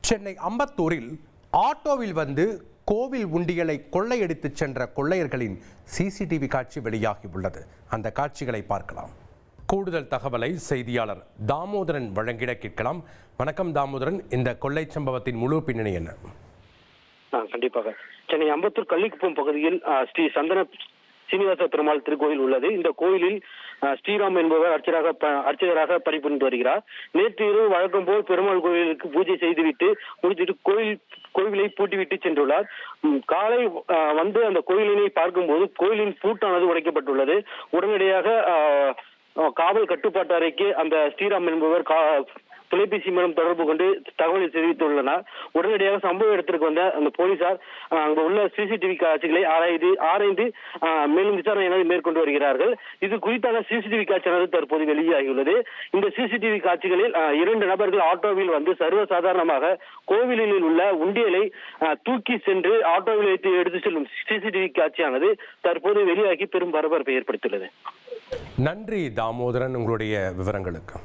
சென்னை அம்பத்தூரில் ஆட்டோவில் வந்து கோவில் உண்டியலை கொள்ளையடித்து சென்ற கொள்ளையர்களின் சிசிடிவி காட்சி வெளியாகியுள்ளது. அந்த காட்சிகளை பார்க்கலாம். கூடுதல் தகவலை செய்தியாளர் தாமோதரன் வழங்கிட கேட்கலாம். வணக்கம் தாமோதரன், இந்த கொள்ளை சம்பவத்தின் முழு பின்னணி என்ன? கண்டிப்பாக சென்னை அம்பத்தூர் கள்ளிக்குப்பம் பகுதியில் ஸ்ரீ சந்தன சீனிவாச பெருமாள் திருக்கோயில் உள்ளது. இந்த கோயிலில் ஸ்ரீராம் என்பவர் அர்ச்சகராக பணிபுரிந்து வருகிறார். நேற்று இரவு வழக்கம் போல் பெருமாள் கோயிலுக்கு பூஜை செய்துவிட்டு முடித்துட்டு கோவிலை பூட்டிவிட்டு சென்றுள்ளார். காலை வந்து அந்த கோயிலினை பார்க்கும்போது கோயிலின் பூட்டானது உடைக்கப்பட்டுள்ளது. உடனடியாக காவல் கட்டுப்பாட்டு அறைக்கு அந்த ஸ்ரீராம் என்பவர் தொலைபேசி மூலம் தொடர்பு கொண்டு தகவலை தெரிவித்துள்ளனர். உடனடியாக சம்பவ இடத்திற்கு வந்த அந்த போலீசார் அங்கு உள்ள சிசிடிவி காட்சிகளை ஆராய்ந்து மேலும் விசாரணை மேற்கொண்டு வருகிறார்கள். இது குறித்தான சிசிடிவி காட்சியானது தற்போது வெளியாகியுள்ளது. இந்த சிசிடிவி காட்சிகளில் 2 நபர்கள் ஆட்டோவில் வந்து சர்வசாதாரணமாக கோவிலில் உள்ள உண்டியலை தூக்கி சென்று ஆட்டோவில் வைத்து எடுத்து செல்லும் சிசிடிவி காட்சியானது தற்போது வெளியாகி பெரும் பரபரப்பை ஏற்படுத்தியுள்ளது. நன்றி தாமோதரன், உங்களுடைய விவரங்களுக்கு.